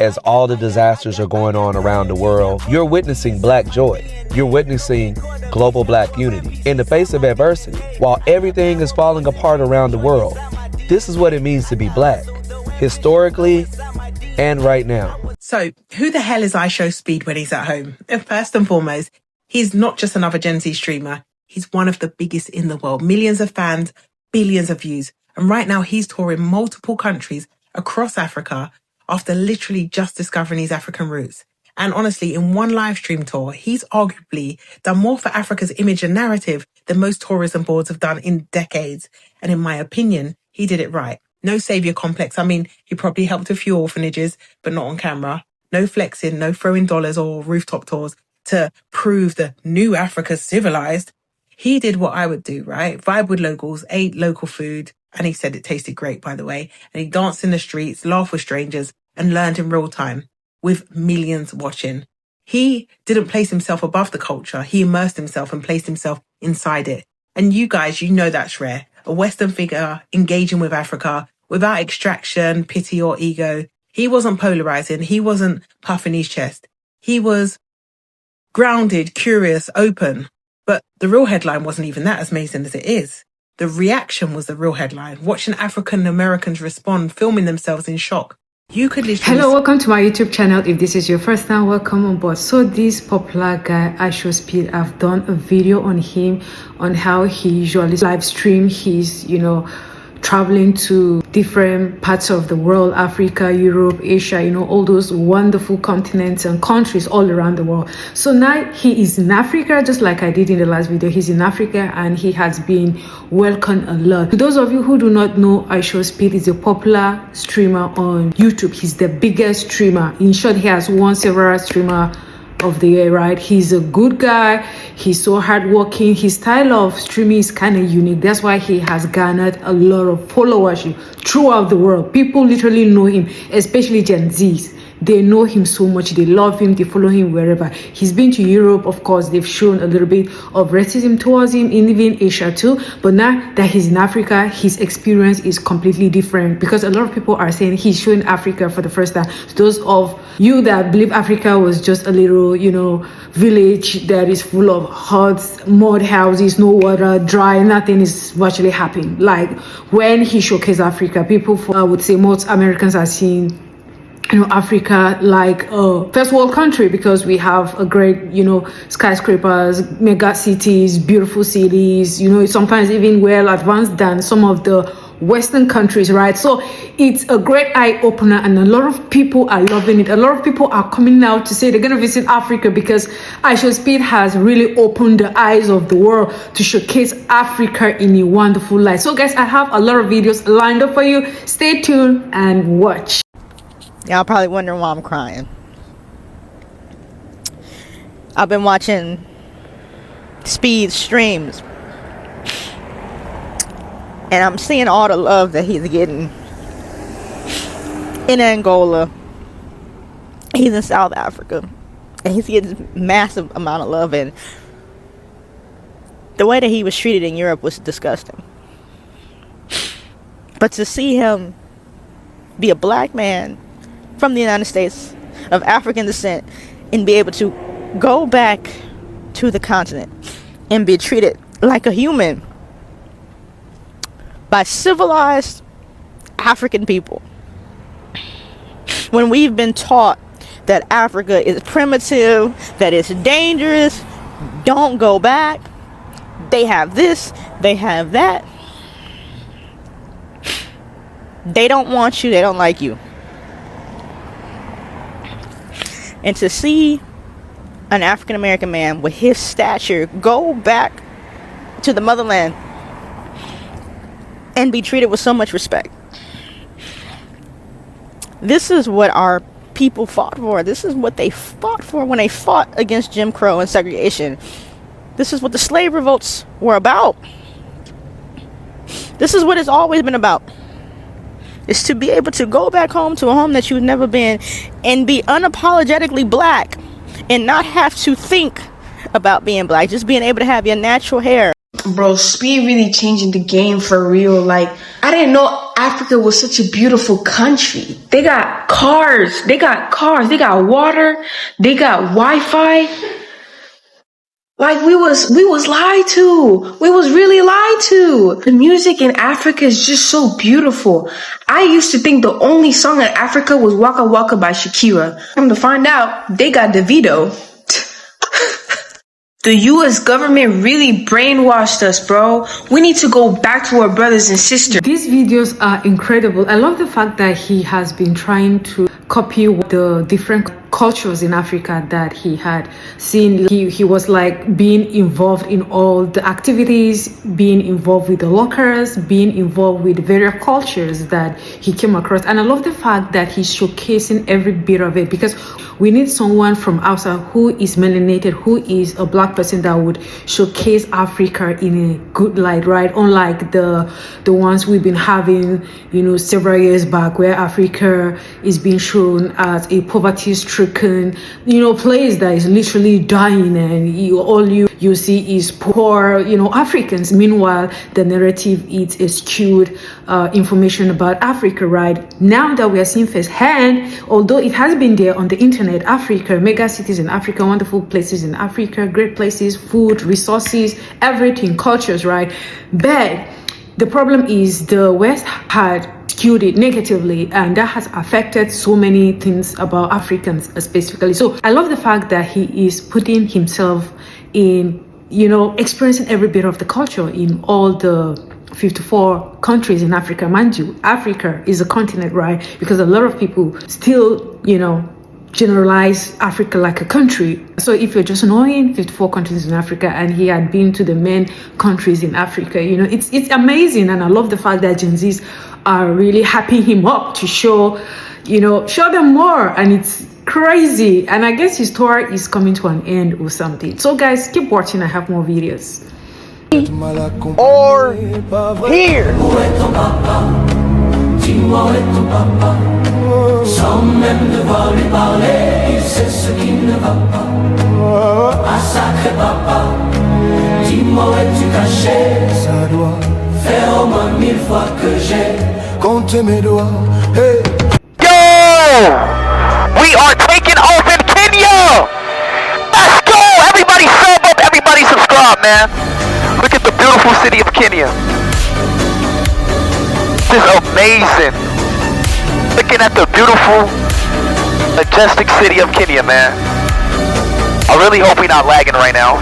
as all the disasters are going on around the world, you're witnessing Black joy. You're witnessing global Black unity. In the face of adversity, while everything is falling apart around the world, this is what it means to be Black, historically and right now. So, who the hell is IShowSpeed when he's at home? First and foremost, he's not just another Gen Z streamer. He's one of the biggest in the world. Millions of fans, billions of views. And right now he's touring multiple countries across Africa after literally just discovering his African roots. And honestly, in one live stream tour, he's arguably done more for Africa's image and narrative than most tourism boards have done in decades. And in my opinion, he did it right. No savior complex. I mean, he probably helped a few orphanages, but not on camera. No flexing, no throwing dollars or rooftop tours to prove the new Africa's civilized. He did what I would do, right? Vibe with locals, ate local food, and he said it tasted great, by the way. And he danced in the streets, laughed with strangers, and learned in real time with millions watching. He didn't place himself above the culture. He immersed himself and placed himself inside it. And you guys, you know that's rare. A Western figure engaging with Africa without extraction, pity, or ego. He wasn't polarizing. He wasn't puffing his chest. He was grounded, curious, open. But the real headline wasn't even that as amazing as it is. The reaction was the real headline. Watching African Americans respond, filming themselves in shock. You could literally... Hello, welcome to my YouTube channel. If this is your first time, welcome on board. So this popular guy, IShowSpeed, I've done a video on him, on how he usually live stream his, traveling to different parts of the world, Africa, Europe, Asia, all those wonderful continents and countries all around the world. So now he is in Africa, just like I did in the last video. He's in Africa and he has been welcomed a lot. To those of you who do not know, IShowSpeed is a popular streamer on YouTube. He's the biggest streamer. In short, he has won several streamer of the year, right? He's a good guy. He's so hardworking. His style of streaming is kind of unique. That's why he has garnered a lot of followership throughout the world. People literally know him, especially Gen Zs. They know him so much. They love him. They follow him wherever. He's been to Europe, of course. They've shown a little bit of racism towards him, in even Asia too. But now that he's in Africa, his experience is completely different, because a lot of people are saying he's showing Africa for the first time. Those of you that believe Africa was just a little, village that is full of huts, mud houses, no water, dry, nothing is virtually happening. Like when he showcased Africa, people, I would say most Americans are seeing Africa like a first world country, because we have a great, skyscrapers, mega cities, beautiful cities, sometimes even well advanced than some of the Western countries, right? So it's a great eye opener, and a lot of people are loving it. A lot of people are coming out to say they're going to visit Africa because IShowSpeed has really opened the eyes of the world to showcase Africa in a wonderful light. So guys, I have a lot of videos lined up for you. Stay tuned and watch. Y'all probably wondering why I'm crying. I've been watching Speed streams, and I'm seeing all the love that he's getting in Angola. He's in South Africa, and he's getting massive amount of love. And the way that he was treated in Europe was disgusting. But to see him be a black man from the United States of African descent and be able to go back to the continent and be treated like a human by civilized African people, when we've been taught that Africa is primitive, that it's dangerous, don't go back, they have this, they have that, they don't want you, they don't like you. And to see an African American man with his stature go back to the motherland and be treated with so much respect. This is what our people fought for. This is what they fought for when they fought against Jim Crow and segregation. This is what the slave revolts were about. This is what it's always been about. Is to be able to go back home to a home that you've never been and be unapologetically black and not have to think about being black. Just being able to have your natural hair. Bro, Speed really changing the game for real. Like, I didn't know Africa was such a beautiful country. They got cars, they got water, they got Wi-Fi. Like we was lied to. We was really lied to. The music in Africa is just so beautiful. I used to think the only song in Africa was Waka Waka by Shakira. Come to find out, they got Davido. The US government really brainwashed us, bro. We need to go back to our brothers and sisters. These videos are incredible. I love the fact that he has been trying to copy the different cultures in Africa that he had seen. He was like being involved in all the activities, being involved with the locals, being involved with various cultures that he came across. And I love the fact that he's showcasing every bit of it, because we need someone from outside who is melanated, who is a black person, that would showcase Africa in a good light, right? Unlike the ones we've been having, you know, several years back, where Africa is being shown as a poverty-stricken, you know, place that is literally dying, and all you see is poor, you know, Africans. Meanwhile, the narrative is a skewed information about Africa, right? Now that we are seeing firsthand, although it has been there on the internet, Africa, mega cities in Africa, wonderful places in Africa, great places, food, resources, everything, cultures, right? But the problem is the West had skewed it negatively, and that has affected so many things about Africans specifically. So I love the fact that he is putting himself in, you know, experiencing every bit of the culture in all the 54 countries in Africa. Mind you, Africa is a continent, right? Because a lot of people still, you know, generalize Africa like a country. So if you're just knowing 54 countries in Africa, and he had been to the main countries in Africa, you know, it's amazing. And I love the fact that Gen Zs are really hyping him up to show them more, and it's crazy. And I guess his tour is coming to an end or something. So guys, keep watching. I have more videos. Or here. Sans même devoir lui parler, il sait ce qui ne va pas. Ah sacré papa, dis-moi où es-tu caché? Ça doit faire au moins 1000 fois que j'ai compté mes doigts. Hey. Yo! We are taking off in Kenya! Let's go! Everybody sub up, everybody subscribe, man. Look at the beautiful city of Kenya. This is amazing. Looking at the beautiful, majestic city of Kenya, man. I really hope we're not lagging right now.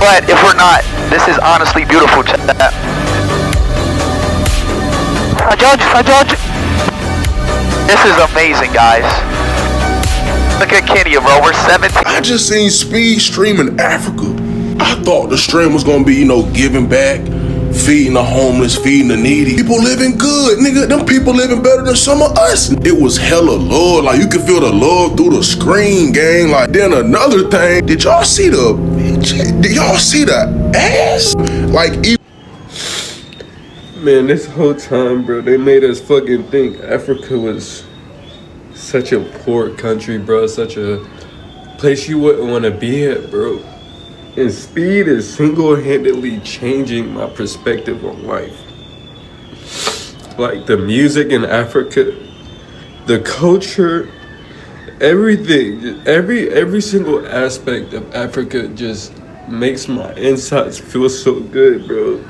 But if we're not, this is honestly beautiful. Hi, George. This is amazing, guys. Look at Kenya, bro. We're 17. I just seen Speed streaming Africa. I thought the stream was gonna be, you know, giving back, feeding the homeless, feeding the needy. People living good, nigga. Them people living better than some of us. It was hella love. Like, you could feel the love through the screen, gang. Like, then another thing, did y'all see the ass? Like, man, this whole time, bro, they made us fucking think Africa was such a poor country, bro. Such a place you wouldn't want to be at, bro. And Speed is single-handedly changing my perspective on life. Like the music in Africa, the culture, everything, every single aspect of Africa just makes my insides feel so good, bro.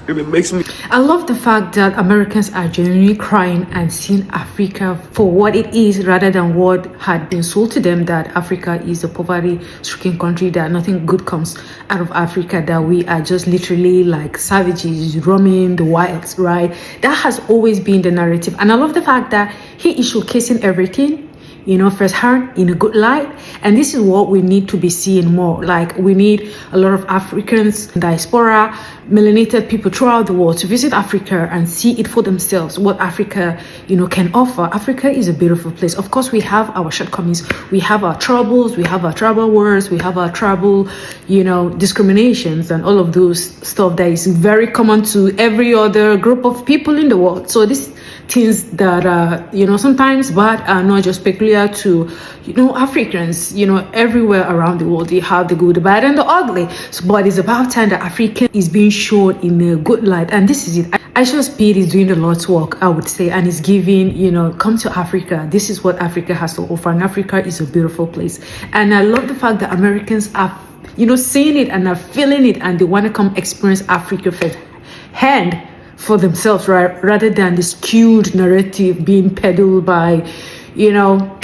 And it makes me... I love the fact that Americans are genuinely crying and seeing Africa for what it is, rather than what had been sold to them, that Africa is a poverty-stricken country, that nothing good comes out of Africa, that we are just literally like savages roaming the wilds, right? That has always been the narrative. And I love the fact that he is showcasing everything, you know, firsthand, in a good light. And this is what we need to be seeing more. Like, we need a lot of Africans, diaspora, melanated people throughout the world to visit Africa and see it for themselves, what Africa, you know, can offer. Africa is a beautiful place. Of course, we have our shortcomings, we have our troubles, we have our tribal wars, we have our tribal, you know, discriminations, and all of those stuff that is very common to every other group of people in the world. So these things that are, you know, sometimes bad are not just peculiar Nigeria to, you know, Africans, you know, everywhere around the world. They have the good, the bad, and the ugly. So, but it's about time that African is being shown in a good light, and this is it. IShowSpeed is doing the Lord's work, I would say, and is giving, you know, come to Africa. This is what Africa has to offer, and Africa is a beautiful place. And I love the fact that Americans are, you know, seeing it and are feeling it, and they want to come experience Africa firsthand for themselves, right? Rather than the skewed narrative being peddled by, you know,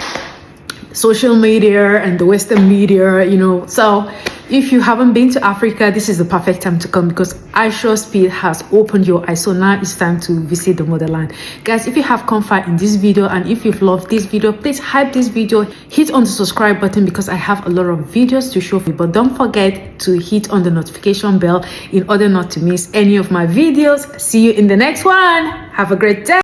social media and the Western media, you know. So if you haven't been to Africa, this is the perfect time to come, because IShowSpeed has opened your eyes. So now it's time to visit the motherland. Guys, if you have comfort in this video and if you've loved this video, please hype this video, hit on the subscribe button, because I have a lot of videos to show you. But don't forget to hit on the notification bell in order not to miss any of my videos. See you in the next one. Have a great day.